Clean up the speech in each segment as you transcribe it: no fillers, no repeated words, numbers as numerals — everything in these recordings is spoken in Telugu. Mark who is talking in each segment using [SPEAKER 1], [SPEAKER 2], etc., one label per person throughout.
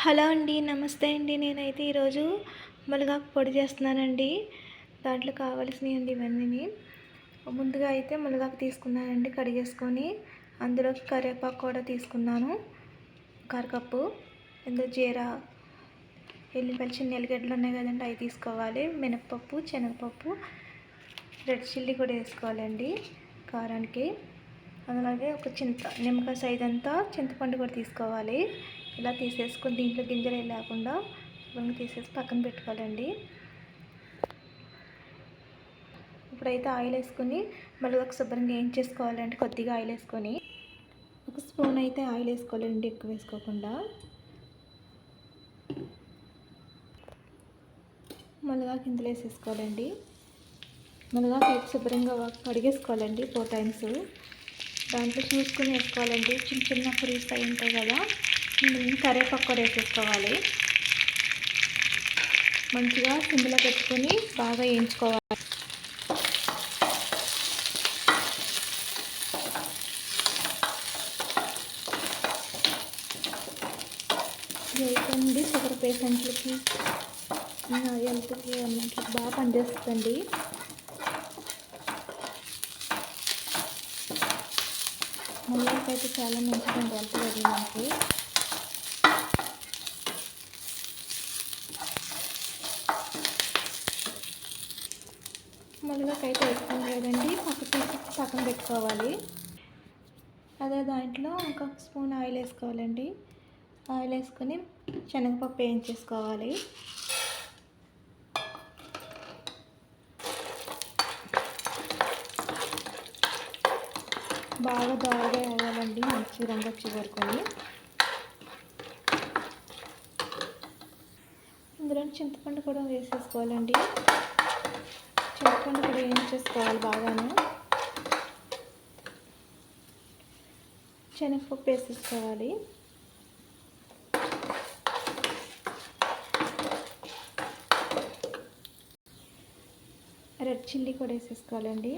[SPEAKER 1] హలో అండి, నమస్తే అండి. నేనైతే ఈరోజు మునగాకు పొడి చేస్తున్నానండి. దాంట్లో కావాల్సినవి ఇవన్నీ. ముందుగా అయితే మునగాకు తీసుకున్నానండి, కడిగేసుకొని. అందులోకి కరివేపాకు కూడా తీసుకున్నాను, కప్పు. ఇందులో జీరా, ఎల్లిపాయలు, చిన్న ఎల్లిగడ్డలు ఉన్నాయి కదండి, అవి తీసుకోవాలి. మినప్పప్పు, శనగపప్పు, రెడ్ చిల్లీ కూడా వేసుకోవాలండి కారానికి. అలాగే ఒక నిమ్మకాయ సైజ్ అంతా చింతపండు కూడా తీసుకోవాలి. ఇలా తీసేసుకొని దీంట్లో గింజలు లేకుండా శుభ్రంగా తీసేసి పక్కన పెట్టుకోవాలండి. ఇప్పుడైతే ఆయిల్ వేసుకొని మళ్ళీ ఒక శుభ్రంగా వేయించేసుకోవాలండి. కొద్దిగా ఆయిల్ వేసుకొని ఒక స్పూన్ అయితే ఆయిల్ వేసుకోవాలండి, ఎక్కువ వేసుకోకుండా. మునగాకు ఇందులో వేసేసుకోవాలండి. మునగాకు శుభ్రంగా కడిగేసుకోవాలండి 4 times. దాంట్లో చూసుకొని వేసుకోవాలండి. చిన్న చిన్న ఫ్రీస్ అయి ఉంటాయి కదా, కరివేపాకు కూడా వేసేసుకోవాలి. మంచిగా సిమ్లో పెట్టుకొని బాగా వేయించుకోవాలి. వేయండి. షుగర్ పేషెంట్లకి, హెల్త్కి అన్నింటికి బాగా పనిచేస్తుందండి. మునగాకు అయితే చాలా మంచిదండి హెల్త్ అది మనకి. మునగాకు అయితే వేసుకుని కదండి, పక్కన పెట్టుకోవాలి. అదే దాంట్లో ఒక స్పూన్ ఆయిల్ వేసుకోవాలండి. ఆయిల్ వేసుకొని శనగపప్పు వేయించేసుకోవాలి. బాగా దోరగా వేయాలండి, మంచి రంగు వచ్చి వరకొని. ఇందులో చింతపండు కూడా వేసేసుకోవాలండి. చింతపండు కూడా వేయించేసుకోవాలి బాగాను. శనగపప్పు వేసేసుకోవాలి. రెడ్ చిల్లీ కూడా వేసేసుకోవాలండి.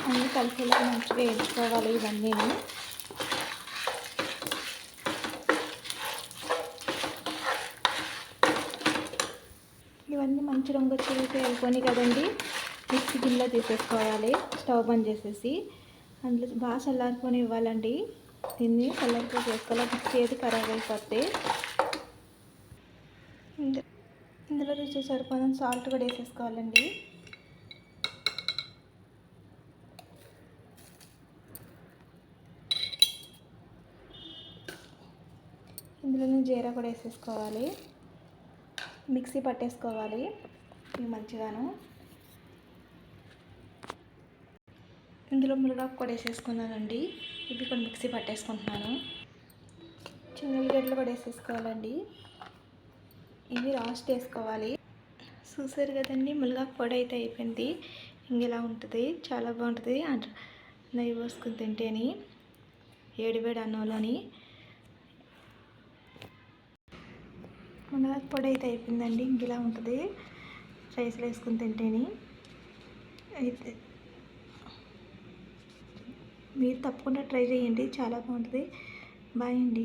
[SPEAKER 1] అన్నీ కలిసేలా మంచిగా వేయించుకోవాలి ఇవన్నీ. ఇవన్నీ మంచి రంగు వచ్చి వేసుకొని కదండి, మిక్సీ గిన్నెలో తీసేసుకోవాలి. స్టవ్ బంద్ చేసేసి అందులో బాగా చల్లారుకొని ఇవ్వాలండి. దీన్ని చల్లారిపోయి చేసుకోవాలి, మిక్సీ ఏది ఖరాబ్ అయిపోతే. ఇందులో రుచి సరిపోయిన సాల్ట్ కూడా వేసేసుకోవాలండి. ఇందులో జీరా కూడా వేసేసుకోవాలి. మిక్సీ పట్టేసుకోవాలి ఇవి మంచిగాను. ఇందులో మునగాకు కూడా వేసేసుకున్నానండి. ఇవి కూడా మిక్సీ పట్టేసుకుంటున్నాను. చిన్న ఉల్లిగడ్డలు కూడా వేసేసుకోవాలండి. ఇవి లాస్ట్ వేసుకోవాలి. చూసారు కదండి, మునగాకు పొడి అయితే అయిపోయింది. ఇంకెలా ఉంటుంది, చాలా బాగుంటుంది. నెయ్యి పోసుకుని తింటేని వేడివేడి అన్నంలోని. మునగాకు పొడి అయితే అయిపోయిందండి. ఇంకెలా ఉంటుంది రైస్లో వేసుకుని తింటేని. అయితే మీరు తప్పకుండా ట్రై చేయండి, చాలా బాగుంటుంది. బాయ్ అండి.